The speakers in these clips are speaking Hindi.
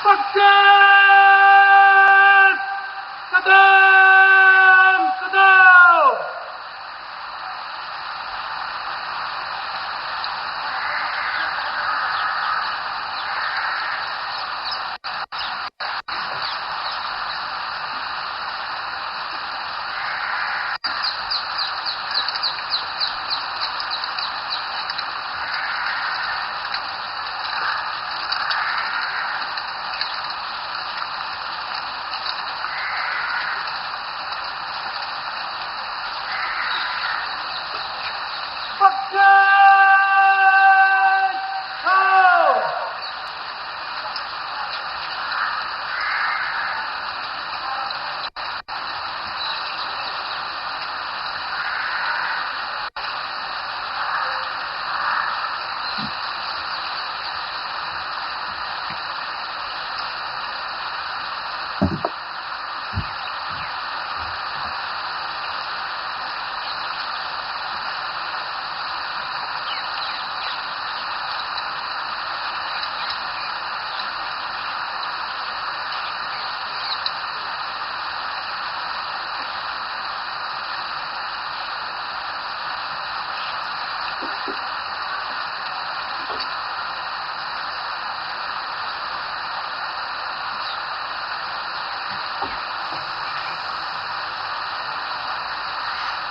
Pakistan! Saddam! Saddam! Pakistan! Go!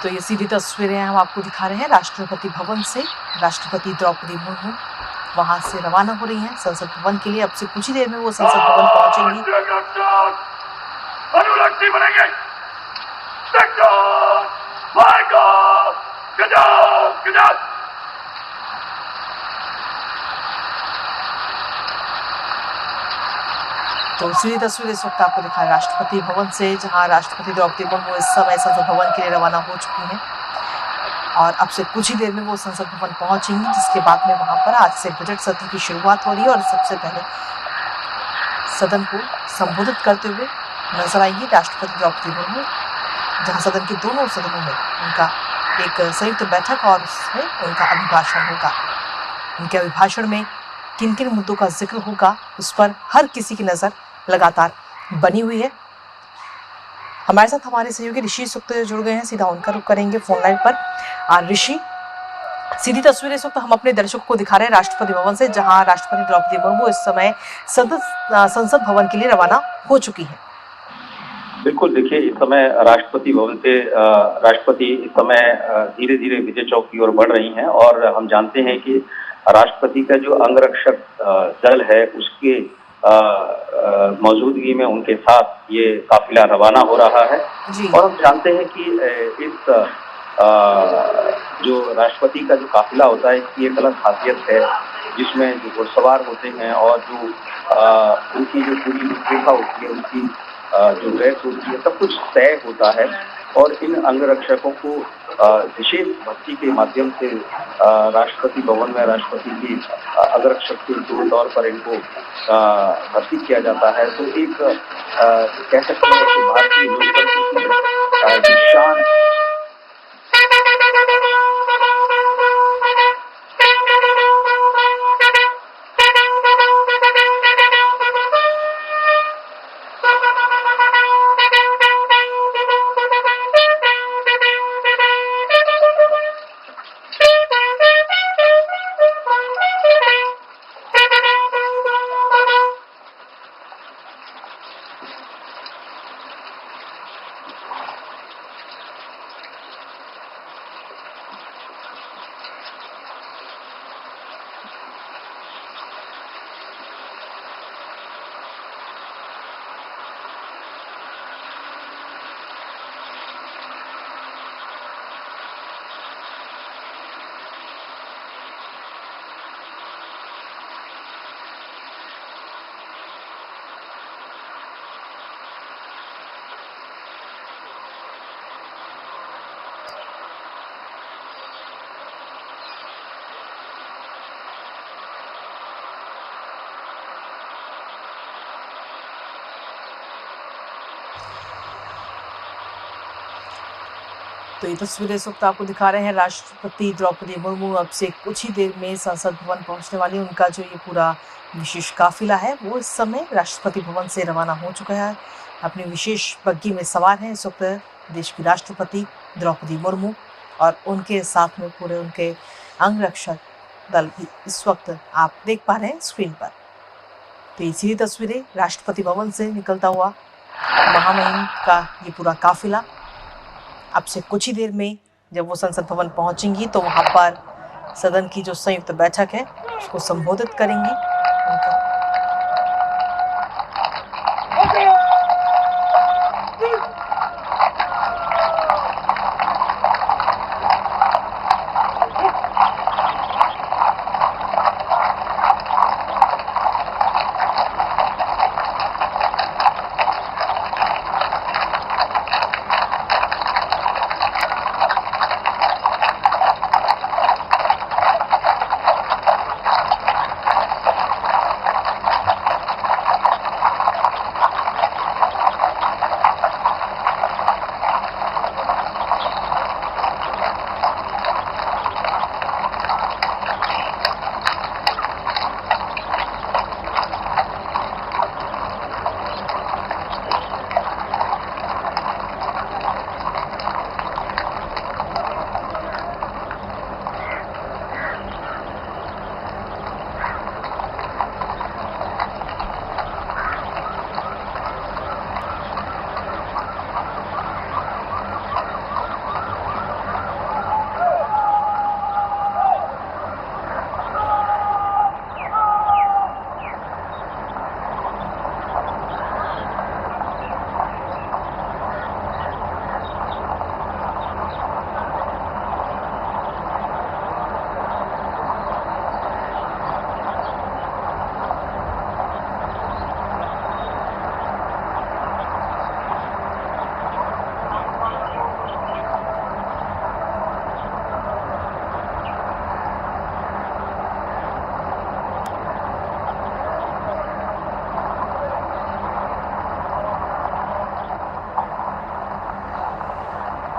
तो ये सीधी तस्वीरें हम आपको दिखा रहे हैं राष्ट्रपति भवन से। राष्ट्रपति द्रौपदी मुर्मू वहां से रवाना हो रही हैं संसद भवन के लिए। अब से कुछ ही देर में वो संसद भवन पहुंचेंगी। तो सीधी तस्वीर इस वक्त आपको दिखा राष्ट्रपति भवन से, जहां राष्ट्रपति द्रौपदी मुर्मू इस समय संसद भवन के लिए रवाना हो चुकी हैं और अब से कुछ ही देर में वो संसद भवन पहुंचेंगी, जिसके बाद में वहां पर आज से बजट सत्र की शुरुआत हो रही है और सबसे पहले सदन को संबोधित करते हुए नजर आएंगी राष्ट्रपति द्रौपदी मुर्मू, जहां सदन के दोनों सदनों में उनका एक संयुक्त बैठक और उसमें उनका अभिभाषण होगा। उनके अभिभाषण में किन किन मुद्दों का जिक्र होगा, उस पर हर किसी की नजर लगातार बनी हुई है। हमारे साथ हमारे सहयोगी ऋषि सुखदेव जुड़ गए हैं, सीधा उनका रुख करेंगे फोन लाइन पर। ऋषि, सीधी तस्वीरें इस वक्त हम अपने दर्शकों को दिखा रहे हैं राष्ट्रपति भवन से, जहां राष्ट्रपति द्रौपदी मुर्मू इस समय संसद भवन के लिए रवाना हो चुकी है। बिल्कुल, देखिए इस समय राष्ट्रपति भवन से राष्ट्रपति इस समय धीरे धीरे विजय चौक की ओर बढ़ रही हैं और हम जानते हैं कि राष्ट्रपति का जो अंगरक्षक दल है उसके मौजूदगी में उनके साथ ये काफिला रवाना हो रहा है। और हम जानते हैं कि इस जो राष्ट्रपति का जो काफिला होता है इसकी एक अलग खासियत है, जिसमें जो घुड़सवार होते हैं और जो उनकी जो पूरी रूपरेखा होती है, उनकी जो ड्रेस होती है, सब कुछ तय होता है और इन अंगरक्षकों को विशेष भर्ती के माध्यम से राष्ट्रपति भवन में राष्ट्रपति की अंगरक्षक के तौर पर इनको भर्ती किया जाता है। तो एक कह सकते हैं कि भारतीय लोकतंत्र की शान तो ये तस्वीरें इस वक्त आपको दिखा रहे हैं राष्ट्रपति द्रौपदी मुर्मू अब से कुछ ही देर में संसद भवन पहुंचने वाली। उनका जो ये पूरा विशेष काफिला है वो इस समय राष्ट्रपति भवन से रवाना हो चुका है। अपनी विशेष बग्गी में सवार हैं इस वक्त देश की राष्ट्रपति द्रौपदी मुर्मू और उनके साथ में पूरे उनके अंगरक्षक दल भी इस वक्त आप देख पा रहे हैं स्क्रीन पर। तो इसी तस्वीरें राष्ट्रपति भवन से निकलता हुआ महामहिम का ये पूरा काफिला अब से कुछ ही देर में जब वो संसद भवन पहुंचेंगी तो वहां पर सदन की जो संयुक्त बैठक है उसको संबोधित करेंगी। उनका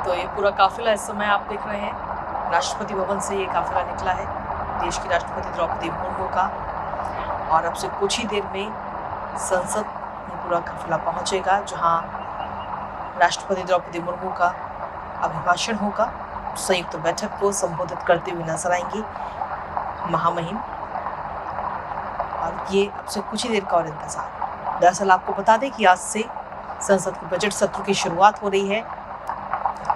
तो ये पूरा काफिला इस समय आप देख रहे हैं राष्ट्रपति भवन से ये काफिला निकला है देश की राष्ट्रपति द्रौपदी मुर्मू का और अब से कुछ ही देर में संसद में पूरा काफिला पहुंचेगा जहां राष्ट्रपति द्रौपदी मुर्मू का अभिभाषण होगा। संयुक्त बैठक को संबोधित करते हुए नजर आएंगी महामहिम और ये अब से कुछ ही देर का और इंतजार। दरअसल आपको बता दें कि आज से संसद के बजट सत्र की शुरुआत हो रही है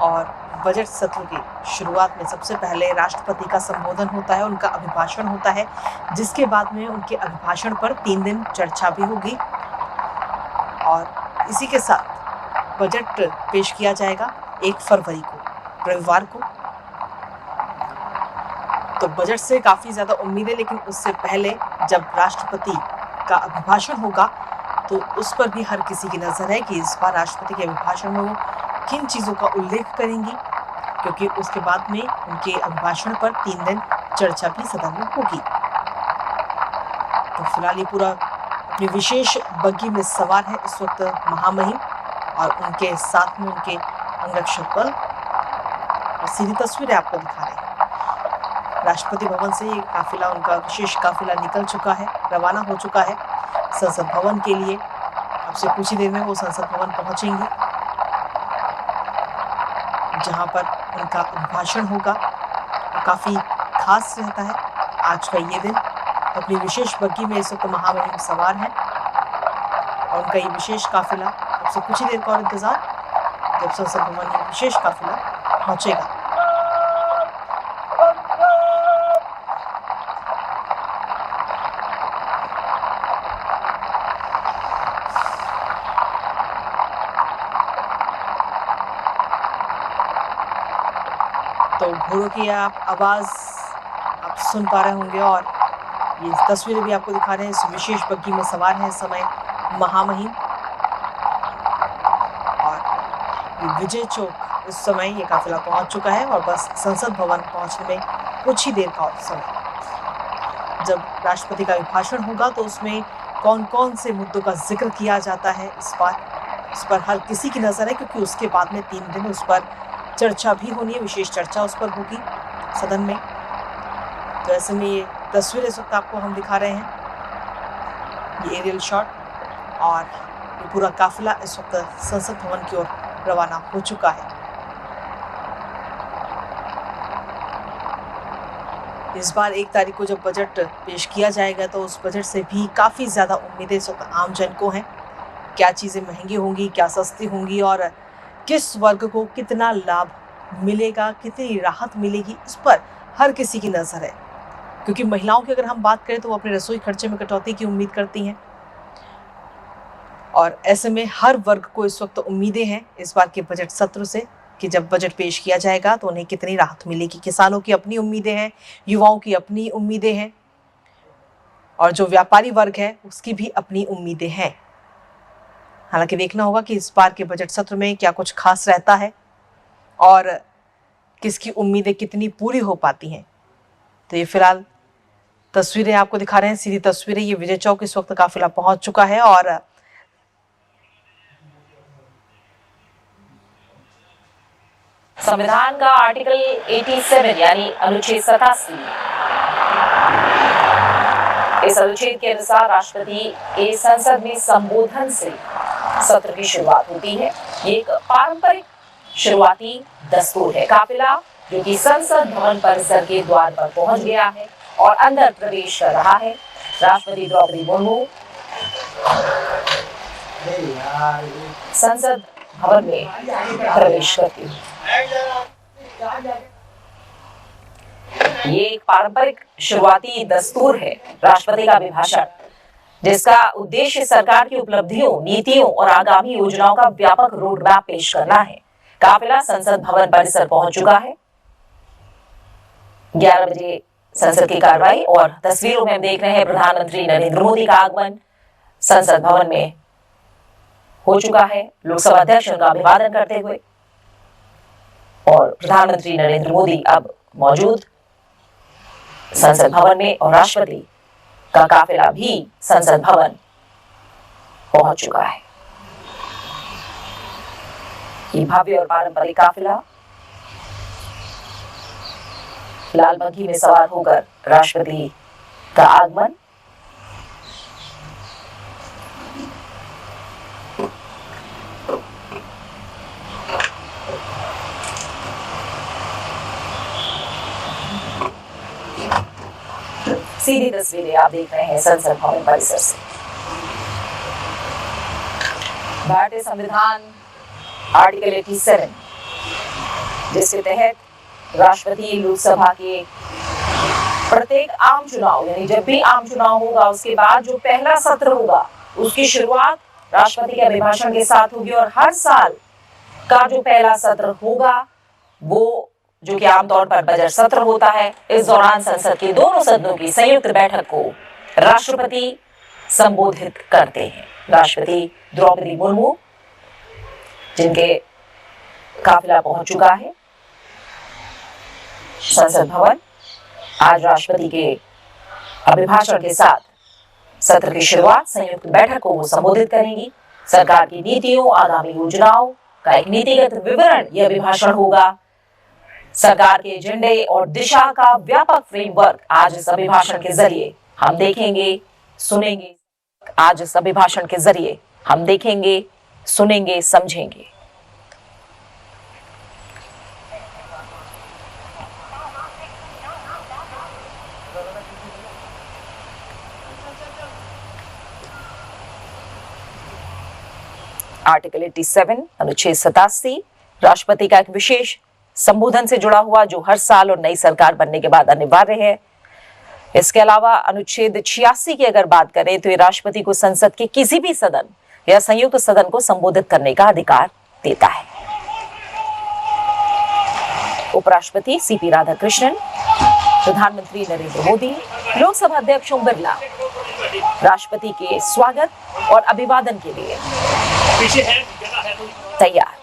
और बजट सत्र की शुरुआत में सबसे पहले राष्ट्रपति का संबोधन होता है, उनका अभिभाषण होता है, जिसके बाद में उनके अभिभाषण पर 3 दिन चर्चा भी होगी और इसी के साथ बजट पेश किया जाएगा 1 फरवरी को रविवार को। तो बजट से काफ़ी ज़्यादा उम्मीद है, लेकिन उससे पहले जब राष्ट्रपति का अभिभाषण होगा तो उस पर भी हर किसी की नज़र है कि इस बार राष्ट्रपति के अभिभाषण में वो किन चीज़ों का उल्लेख करेंगी, क्योंकि उसके बाद में उनके अभिभाषण पर 3 दिन चर्चा भी सदन में होगी। तो फिलहाल ये पूरा अपनी विशेष बग्गी में सवार है इस वक्त महामहिम और उनके साथ में उनके अंगरक्षक बल और सीधी तस्वीरें आपको दिखा रहे हैं। राष्ट्रपति भवन से ये काफिला, उनका विशेष काफिला निकल चुका है, रवाना हो चुका है संसद भवन के लिए। अब से कुछ ही देर में वो संसद भवन पहुंचेंगी जहां पर उनका अभिभाषण होगा। काफ़ी खास रहता है आज का ये दिन। अपनी विशेष बग्गी में इस वक्त महामहिम सवार हैं और उनका ये विशेष काफिला अब से कुछ ही देर का और इंतजार जब संसद भवन में विशेष काफिला पहुंचेगा। तो घोड़ों की आप आवाज़ आप सुन पा रहे होंगे और ये तस्वीरें भी आपको दिखा रहे हैं। इस विशेष बग्गी में सवार हैं इस समय महामहिम और ये विजय चौक इस समय ये काफिला पहुंच चुका है और बस संसद भवन पहुंचने में कुछ ही देर का और समय। जब राष्ट्रपति का अभिभाषण होगा तो उसमें कौन कौन से मुद्दों का जिक्र किया जाता है इस पर हर किसी की नज़र है, क्योंकि उसके बाद में 3 दिन उस पर चर्चा भी होनी है, विशेष चर्चा उस पर होगी सदन में। तो ऐसे में ये तस्वीर इस वक्त आपको हम दिखा रहे हैं, ये एरियल शॉट, और ये पूरा काफिला इस वक्त संसद भवन की ओर रवाना हो चुका है। इस बार 1 तारीख को जब बजट पेश किया जाएगा तो उस बजट से भी काफ़ी ज़्यादा उम्मीदें इस वक्त आम जन को हैं। क्या चीज़ें महंगी होंगी, क्या सस्ती होंगी, और किस वर्ग को कितना लाभ मिलेगा, कितनी राहत मिलेगी, इस पर हर किसी की नज़र है। क्योंकि महिलाओं की अगर हम बात करें तो वो अपने रसोई खर्चे में कटौती की उम्मीद करती हैं, और ऐसे में हर वर्ग को इस वक्त उम्मीदें हैं इस बार के बजट सत्र से कि जब बजट पेश किया जाएगा तो उन्हें कितनी राहत मिलेगी। किसानों की अपनी उम्मीदें हैं, युवाओं की अपनी उम्मीदें हैं, और जो व्यापारी वर्ग है उसकी भी अपनी उम्मीदें हैं। हालांकि देखना होगा कि इस बार के बजट सत्र में क्या कुछ खास रहता है और किसकी उम्मीदें कितनी पूरी हो पाती हैं। तो ये फिलहाल तस्वीरें आपको दिखा रहे हैं, सीधी तस्वीरें। ये विजय चौक इस वक्त काफिला पहुंच चुका है, और संविधान का आर्टिकल 87 यानी अनुच्छेद 87, इस अनुच्छेद के अनुसार राष्ट्रपति के संसद में संबोधन से सत्र की शुरुआत होती है। ये एक पारंपरिक शुरुआती दस्तूर है। काफिला जो कि संसद भवन परिसर के द्वार पर पहुंच गया है और अंदर प्रवेश कर रहा है। राष्ट्रपति द्रौपदी मुर्मू संसद भवन में प्रवेश करती है। ये एक पारंपरिक शुरुआती दस्तूर है, राष्ट्रपति का अभिभाषण, जिसका उद्देश्य सरकार की उपलब्धियों, नीतियों और आगामी योजनाओं का व्यापक रोड मैप पेश करना है। काफिला संसद भवन परिसर पहुंच चुका है। 11 बजे संसद की कार्रवाई, और तस्वीरों में हम देख रहे हैं प्रधानमंत्री नरेंद्र मोदी का आगमन संसद भवन में हो चुका है। लोकसभा अध्यक्ष उनका अभिवादन करते हुए, और प्रधानमंत्री नरेंद्र मोदी अब मौजूद संसद भवन में, और राष्ट्रपति का काफिला भी संसद भवन पहुंच चुका है। ये भव्य और पारंपरिक काफिला लाल बग्घी में सवार होकर राष्ट्रपति का आगमन। सीधी तस्वीरें आप देख रहे हैं संसद भवन परिसर से। भारतीय संविधान आर्टिकल 87, जिसके तहत राष्ट्रपति लोकसभा के प्रत्येक आम चुनाव, यानी जब भी आम चुनाव होगा उसके बाद जो पहला सत्र होगा उसकी शुरुआत राष्ट्रपति के अभिभाषण के साथ होगी, और हर साल का जो पहला सत्र होगा वो, जो कि आमतौर पर बजट सत्र होता है, इस दौरान संसद के दोनों सदनों की संयुक्त बैठक को राष्ट्रपति संबोधित करते हैं। राष्ट्रपति द्रौपदी मुर्मू, जिनके काफिला पहुंच चुका है संसद भवन, आज राष्ट्रपति के अभिभाषण के साथ सत्र की शुरुआत, संयुक्त बैठक को वो संबोधित करेंगी। सरकार की नीतियों, आगामी योजनाओं का एक नीतिगत विवरण यह अभिभाषण होगा। सरकार के एजेंडे और दिशा का व्यापक फ्रेमवर्क आज इस अभिभाषण के जरिए हम देखेंगे, सुनेंगे। आज इस अभिभाषण के जरिए हम देखेंगे, सुनेंगे, समझेंगे। आर्टिकल 87 अनुच्छेद 87 राष्ट्रपति का एक विशेष संबोधन से जुड़ा हुआ, जो हर साल और नई सरकार बनने के बाद अनिवार्य है। इसके अलावा अनुच्छेद 86 की अगर बात करें तो ये राष्ट्रपति को संसद के किसी भी सदन या संयुक्त सदन को संबोधित करने का अधिकार देता है। उपराष्ट्रपति सीपी राधाकृष्णन, प्रधानमंत्री नरेंद्र मोदी, लोकसभा अध्यक्ष ओम बिरला राष्ट्रपति के स्वागत और अभिवादन के लिए तैयार।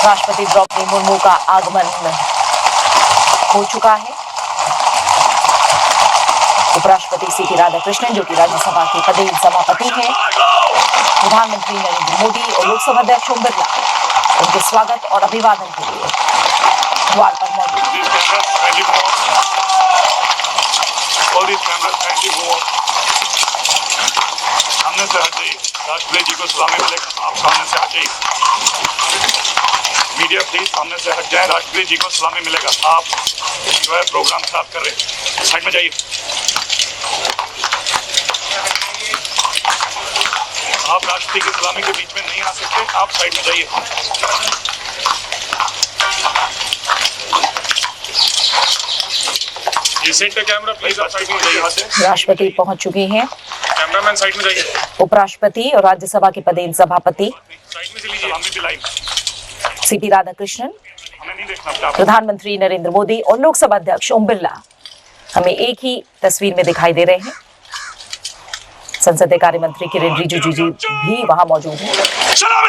राष्ट्रपति द्रौपदी मुर्मू का आगमन हो चुका है। उपराष्ट्रपति सीपी राधाकृष्णन, जो कि राज्यसभा के पदेन सभापति हैं, प्रधानमंत्री नरेंद्र मोदी और लोकसभा अध्यक्ष ओम बिरला उनके स्वागत और अभिवादन के लिए द्वार पर मौजूद हैं। सामने से हट जाइए, राष्ट्रपति जी को सलामी मिलेगा। आप सामने से हट जाइए, मीडिया प्लीज सामने से हट जाए, राष्ट्रपति जी को सलामी मिलेगा। आप जो है प्रोग्राम खराब कर रहे हैं, साइड में जाइए। आप राष्ट्रपति की सलामी के बीच में नहीं आ सकते, आप साइड में जाइए। ये सेट का कैमरा प्लीज आप साइड में जाइए। राष्ट्रपति पहुंच चुके हैं। कैमरामैन साइड में जाइए। उपराष्ट्रपति और राज्यसभा के पदेन सभापति साइड में चलिए, हमें भी लाइव सीपी राधाकृष्णन, हमें नहीं देखना। प्रधानमंत्री नरेंद्र मोदी और लोकसभा अध्यक्ष ओम बिरला हमें एक ही तस्वीर में दिखाई दे रहे हैं। संसदीय कार्य मंत्री किरेन रिजिजू जी भी वहां मौजूद हैं। सलाम